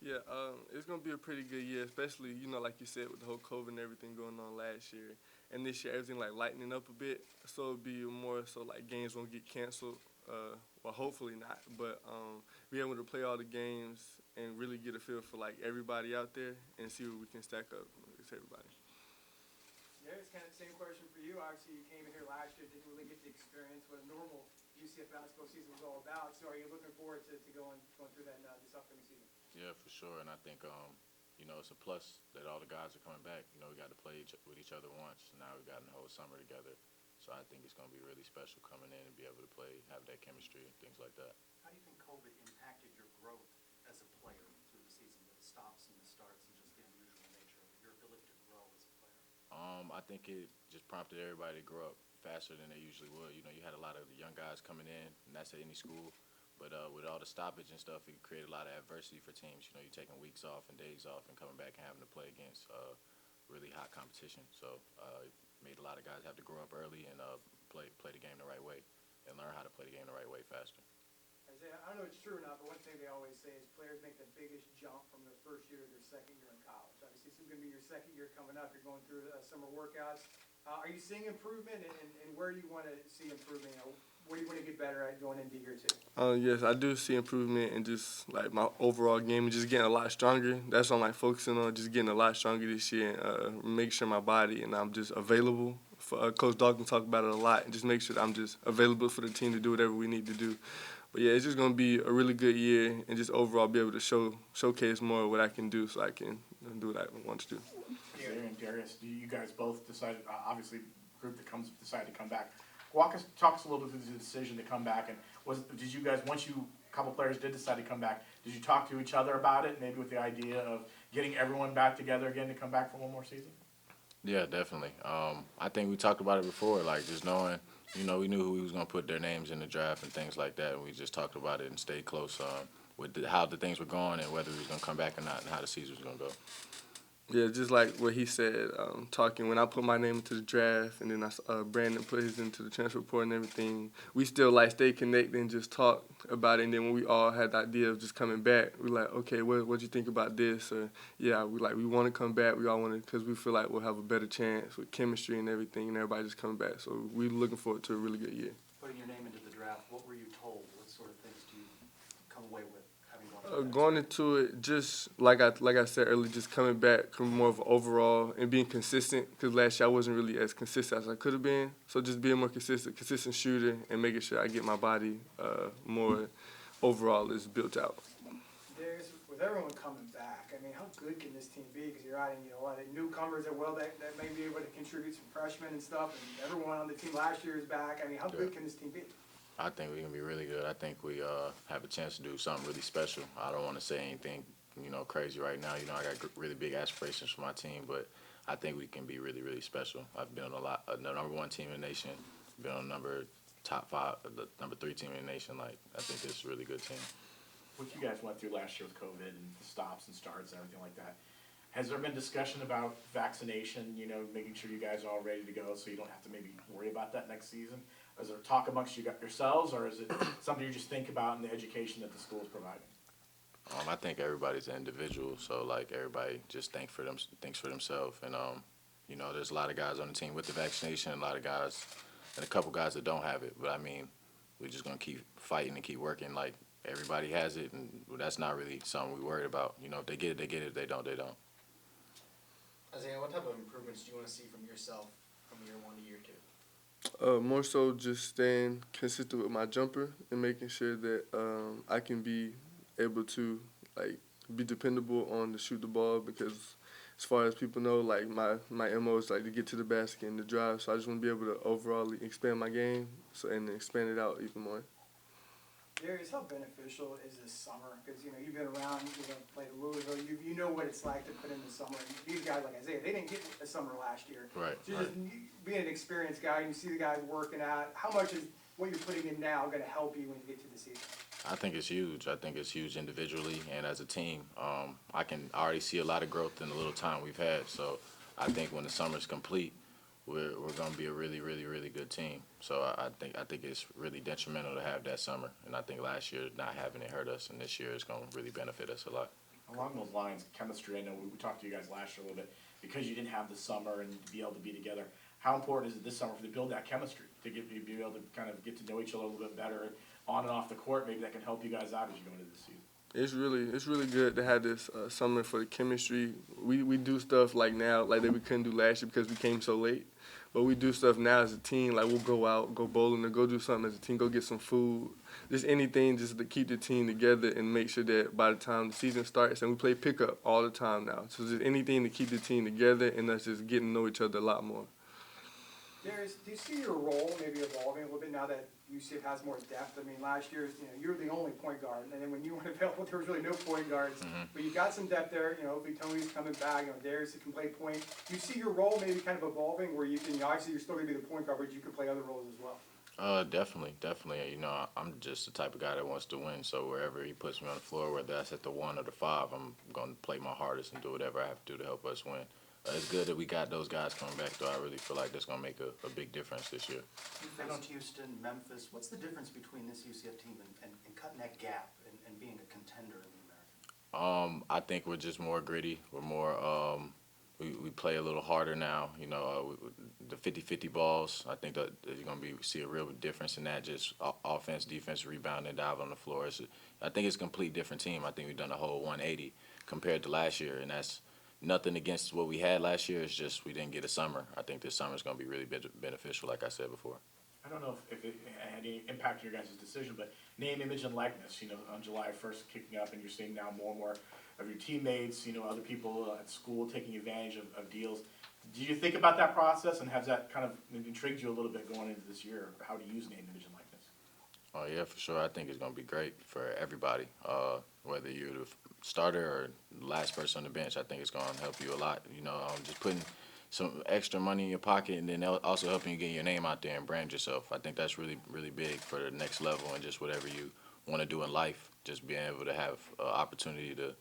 Yeah, it's gonna be a pretty good year, especially like you said, with the whole COVID and everything going on last year, and this year everything like lightening up a bit. So it'll be more so like games won't get canceled. Well, hopefully not, but be able to play all the games and really get a feel for like everybody out there and see where we can stack up against everybody. Yeah, it's kind of the same question for you. Obviously, you came in here last year, didn't really get to experience what a normal UCF basketball season was all about. So, are you looking forward to going through that this upcoming season? Yeah, for sure. And I think it's a plus that all the guys are coming back. We got to play with each other once. Now we've gotten the whole summer together. So I think it's going to be really special coming in and be able to play, have that chemistry and things like that. How do you think COVID impacted your growth as a player through the season, the stops and the starts and just the unusual nature of it, your ability to grow as a player? I think it just prompted everybody to grow up faster than they usually would. You had a lot of the young guys coming in, and that's at any school. But with all the stoppage and stuff, it created a lot of adversity for teams. You're taking weeks off and days off and coming back and having to play against really hot competition. So it made a lot of guys have to grow up early and play the game the right way and learn how to play the game the right way faster. Isaiah, I don't know if it's true or not, but one thing they always say is players make the biggest jump from their first year to their second year in college. Obviously, this is going to be your second year coming up. You're going through summer workouts. Are you seeing improvement, and where do you want to see improvement? Where do you want to get better at going into year two? Yes, I do see improvement in just like my overall game and just getting a lot stronger. That's what I'm like focusing on, just getting a lot stronger this year and make sure my body and I'm just available. Coach Dawkins talk about it a lot, and just make sure that I'm just available for the team to do whatever we need to do. But yeah, it's just gonna be a really good year and just overall be able to showcase more of what I can do, so I can do what I want to do. Sarah and Darius, you guys both decided, obviously, group that decided to come back. Talk us a little bit through the decision to come back, and did you guys, once a couple players did decide to come back, did you talk to each other about it, maybe with the idea of getting everyone back together again to come back for one more season? Yeah, definitely. I think we talked about it before, like just knowing, we knew who we was going to put their names in the draft and things like that, and we just talked about it and stayed close with how the things were going and whether we was going to come back or not and how the season was going to go. Yeah, just like what he said, talking when I put my name into the draft, and then Brandon put his into the transfer report and everything. We still like stay connected and just talk about it. And then when we all had the idea of just coming back, we like, okay, what you think about this? Or yeah, we want to come back. We all want to because we feel like we'll have a better chance with chemistry and everything, and everybody just coming back. So we're looking forward to a really good year. Putting your name into the draft, what were you told? What sort of things do you come away with? Going into it, just like I said earlier, just coming back from more of an overall and being consistent. Because last year I wasn't really as consistent as I could have been. So just being more consistent shooter, and making sure I get my body more overall is built out. Darius, with everyone coming back, I mean, how good can this team be? Because you're adding a lot of newcomers that may be able to contribute, some freshmen and stuff, and everyone on the team last year is back. I mean, how good can this team be? I think we're going to be really good. I think we have a chance to do something really special. I don't want to say anything, crazy right now. I got really big aspirations for my team, but I think we can be really, really special. I've been on the number one team in the nation, been on top five, the number 3 team in the nation. Like, I think it's a really good team. What you guys went through last year with COVID and the stops and starts and everything like that, has there been discussion about vaccination, making sure you guys are all ready to go so you don't have to maybe worry about that next season? Is there talk amongst yourselves, or is it something you just think about in the education that the school is providing? I think everybody's an individual, so like everybody just thinks for themselves. And there's a lot of guys on the team with the vaccination, and a lot of guys, and a couple guys that don't have it. But I mean, we're just gonna keep fighting and keep working. Like everybody has it, and that's not really something we're worried about. If they get it, they get it. If they don't, they don't. Isaiah, what type of improvements do you want to see from yourself from year 1 to year 2? More so just staying consistent with my jumper and making sure that I can be able to be dependable on to shoot the ball, because as far as people know, like my MO is like to get to the basket and to drive. So I just want to be able to overall expand my game and expand it out even more. Darius, how beneficial is this summer? Because, you've been around, played at Louisville. You know what it's like to put in the summer. And these guys, like Isaiah, they didn't get a summer last year. Right. So just being an experienced guy, and you see the guys working out, how much is what you're putting in now going to help you when you get to the season? I think it's huge. I think it's huge individually and as a team. I can already see a lot of growth in the little time we've had. So I think when the summer's complete, we're going to be a really, really, really good team. So I think it's really detrimental to have that summer. And I think last year not having it hurt us, and this year is going to really benefit us a lot. Along those lines, chemistry, I know we talked to you guys last year a little bit, because you didn't have the summer and to be able to be together. How important is it this summer to build that chemistry, to be able to kind of get to know each other a little bit better on and off the court? Maybe that can help you guys out as you go into this season. It's really good to have this summer for the chemistry. We do stuff like now, like that we couldn't do last year because we came so late. But we do stuff now as a team, like we'll go out, go bowling, or go do something as a team, go get some food. Just anything just to keep the team together and make sure that by the time the season starts, and we play pickup all the time now. So just anything to keep the team together and us just getting to know each other a lot more. Darius, do you see your role maybe evolving a little bit now that UCF has more depth? I mean, last year, you were the only point guard, and then when you weren't available, there was really no point guards. But you got some depth there. Hopefully Tony's coming back. Darius can play point. Do you see your role maybe kind of evolving, where you can obviously you're still going to be the point guard, but you can play other roles as well? Definitely. I'm just the type of guy that wants to win. So wherever he puts me on the floor, whether that's at the 1 or the 5, I'm going to play my hardest and do whatever I have to do to help us win. It's good that we got those guys coming back, though. I really feel like that's going to make a big difference this year. You faced Houston, Memphis. What's the difference between this UCF team and cutting that gap and being a contender in the American? I think we're just more gritty. We're more we play a little harder now. The 50-50 balls, I think that you're going to see a real difference in that, just offense, defense, rebound, and dive on the floor. I think it's a complete different team. I think we've done a whole 180 compared to last year, and that's nothing against what we had last year. It's just we didn't get a summer. I think this summer is going to be really beneficial, like I said before. I don't know if it had any impact on your guys' decision, but name, image, and likeness, on July 1st kicking up, and you're seeing now more and more of your teammates, other people at school taking advantage of deals. Do you think about that process, and has that kind of intrigued you a little bit going into this year, how to use name, image, and likeness? Oh, yeah, for sure. I think it's going to be great for everybody, whether you're the starter or the last person on the bench. I think it's going to help you a lot. Just putting some extra money in your pocket, and then also helping you get your name out there and brand yourself. I think that's really, really big for the next level and just whatever you want to do in life, just being able to have an opportunity to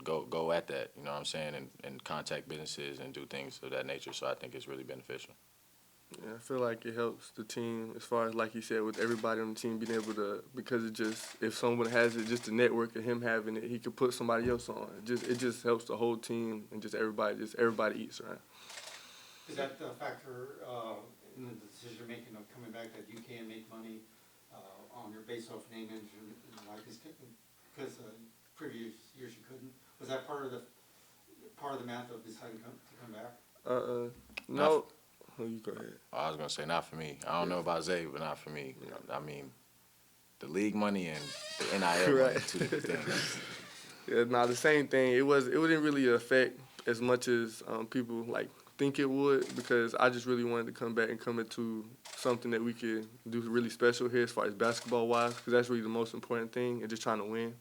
go at that, you know what I'm saying, and contact businesses and do things of that nature. So I think it's really beneficial. Yeah, I feel like it helps the team as far as, like you said, with everybody on the team being able to, because it just, if someone has it, just the network of him having it, he could put somebody else on. It just helps the whole team and just everybody eats, right? Is that a factor in the decision making of coming back, that you can make money on your base off name, image, and likeness, because previous years you couldn't? Was that part of the math of deciding to come back? No. Oh, you go ahead. I was going to say not for me. I don't know about Zay, but not for me. Yeah. I mean, the league money and the NIL Right. money, two different things. Yeah, the same thing. It wouldn't really affect as much as people think it would, because I just really wanted to come back and come into something that we could do really special here as far as basketball wise, because that's really the most important thing, and just trying to win.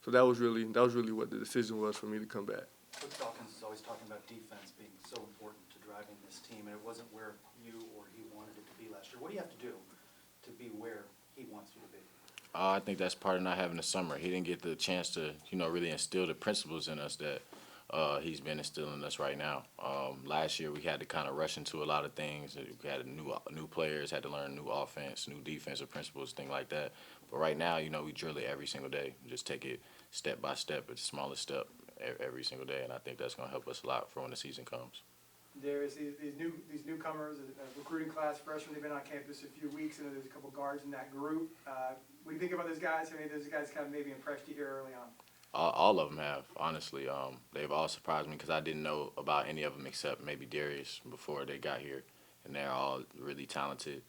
So that was really what the decision was for me to come back. Coach Dawkins is always talking about defense being so important to driving this team, and it wasn't where you or he wanted it to be last year. What do you have to do to be where he wants you to be? I think that's part of not having a summer. He didn't get the chance to, really instill the principles in us that he's been instilling in us right now. Last year we had to kind of rush into a lot of things. We had new players, had to learn new offense, new defensive principles, things like that. But right now, we drill it every single day. Just take it step by step, it's the smallest step every single day, and I think that's going to help us a lot for when the season comes. Darius, these newcomers, recruiting class, freshmen, they've been on campus a few weeks, and there's a couple guards in that group. What do you think about those guys? I mean, those guys kind of maybe impressed you here early on? All of them have, honestly. They've all surprised me because I didn't know about any of them except maybe Darius before they got here, and they're all really talented.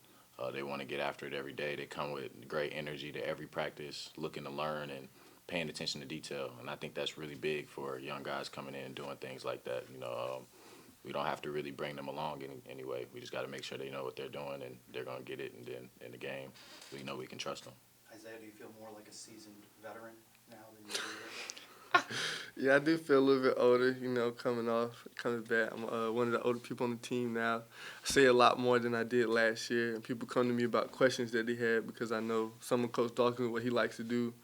They want to get after it every day. They come with great energy to every practice, looking to learn and paying attention to detail, and I think that's really big for young guys coming in and doing things like that. We don't have to really bring them along anyway. We just got to make sure they know what they're doing and they're going to get it, and then in the game, we know we can trust them. Isaiah, do you feel more like a seasoned veteran now than you do? Yeah, I do feel a little bit older, coming back. I'm one of the older people on the team now. I say a lot more than I did last year, and people come to me about questions that they had because I know some of Coach Dawkins, what he likes to do,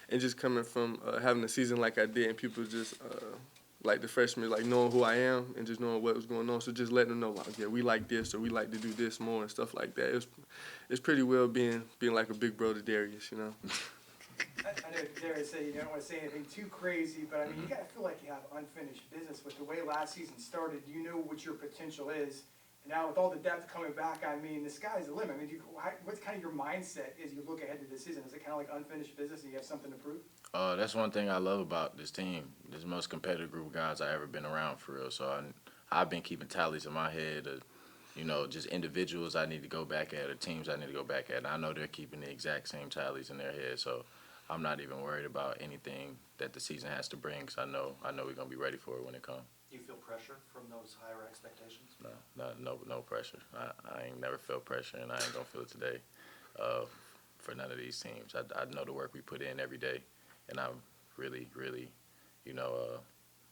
and just coming from having a season like I did, and people just, like the freshmen, knowing who I am and just knowing what was going on. So just letting them know, yeah, we like this, or we like to do this more and stuff like that. It's pretty well being like a big brother Darius, I know Darius said you don't want to say anything too crazy, but I mean, you gotta feel like you have unfinished business with the way last season started. You know what your potential is. And now with all the depth coming back, I mean, the sky's the limit. I mean, what's kind of your mindset as you look ahead to this season? Is it kind of like unfinished business and you have something to prove? That's one thing I love about this team. This is the most competitive group of guys I've ever been around for real. So I've been keeping tallies in my head of, you know, just individuals I need to go back at or teams I need to go back at. And I know they're keeping the exact same tallies in their head. So I'm not even worried about anything that the season has to bring because I know we're going to be ready for it when it comes. Do you feel pressure from those higher expectations? No pressure. I ain't never felt pressure, and I ain't going to feel it today for none of these teams. I know the work we put in every day, and I'm really, you know,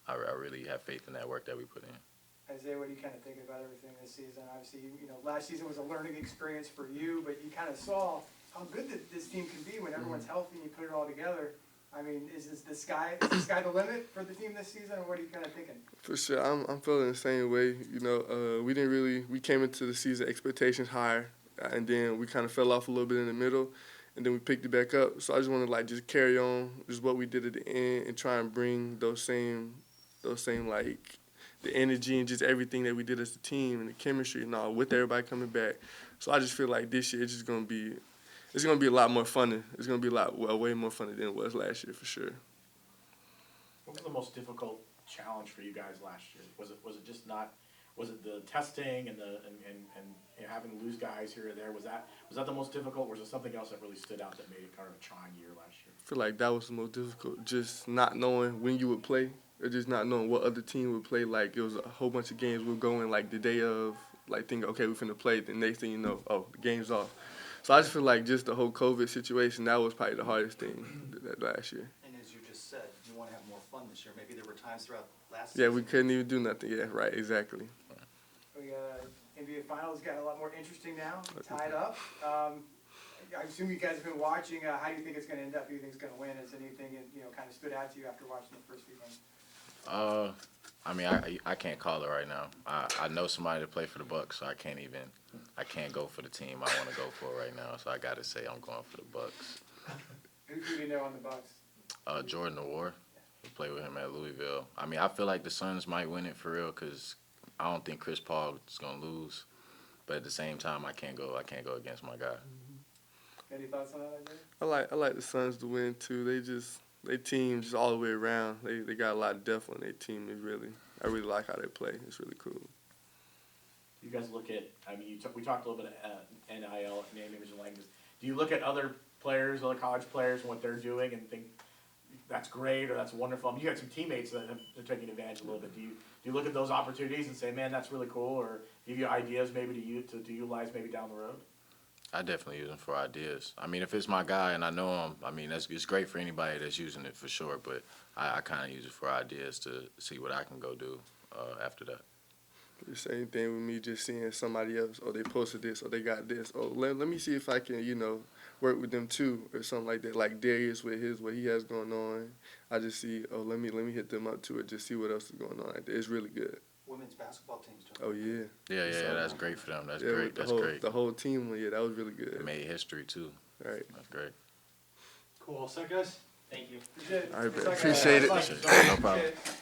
I really have faith in that work that we put in. Isaiah, what do you kind of think about everything this season? Obviously, you know, last season was a learning experience for you, but you kind of saw how good this team can be when everyone's healthy and you put it all together. I mean, is the sky the limit for the team this season, or what are you kind of thinking? For sure, I'm feeling the same way. You know, we came into the season expectations higher, and then we kind of fell off a little bit in the middle, and then we picked it back up. So I just want to just carry on just what we did at the end and try and bring those same like the energy and just everything that we did as a team and the chemistry and all with everybody coming back. So I just feel like this year it's just gonna be a lot more fun. It's gonna be way more fun than it was last year for sure. What was the most difficult challenge for you guys last year? Was it just not? Was it the testing and you know, having to lose guys here or there? Was that the most difficult, or was it something else that really stood out that made it kind of a trying year last year? I feel like that was the most difficult, just not knowing when you would play or just not knowing what other team would play. Like, it was a whole bunch of games we were going, like, the day of, like, thinking, okay, we're finna play. The next thing you know, oh, the game's off. So I just feel like just the whole COVID situation, that was probably the hardest thing that last year. And as you just said, you want to have more fun this year. Maybe there were times throughout last season. Yeah, we couldn't even do nothing. Yeah, right, exactly. We NBA Finals got a lot more interesting now, tied up. I assume you guys have been watching. How do you think it's going to end up? Who do you think is going to win? Has anything kind of stood out to you after watching the first few games? I mean, I can't call it right now. I know somebody to play for the Bucks, so I can't go for the team I want to go for right now. So I got to say I'm going for the Bucks. Who do you know on the Bucks? Jordan Award. We play with him at Louisville. I mean, I feel like the Suns might win it for real because I don't think Chris Paul is gonna lose. But at the same time, I can't go against my guy. Any thoughts on that, Isaiah? I like the Suns to win too. They team just all the way around. They got a lot of depth on their team. I really like how they play. It's really cool. You guys look at, I mean, we talked a little bit of NIL, name, image, and likeness. Do you look at other players, other college players, and what they're doing and think that's great or that's wonderful? I mean, you got some teammates that are taking advantage a little bit. Do you look at those opportunities and say, man, that's really cool, or give you ideas maybe to utilize maybe down the road? I definitely use them for ideas. I mean, if it's my guy and I know him, I mean, it's great for anybody that's using it for sure, but I kind of use it for ideas to see what I can go do after that. The same thing with me, just seeing somebody else, or they posted this, or they got this. Oh, let me see if I can, work with them too, or something like that. Like Darius with what he has going on. I just see, oh, let me hit them up too, and just see what else is going on. It's really good. Women's basketball teams doing Oh yeah. Yeah, that's great for them. That's yeah, great. That's great. The whole team, yeah, that was really good. It made history too. Right. That's great. Cool. All set, guys? Thank you. Appreciate it. All right, Good man. luck, Appreciate guys. it. No problem. Appreciate it.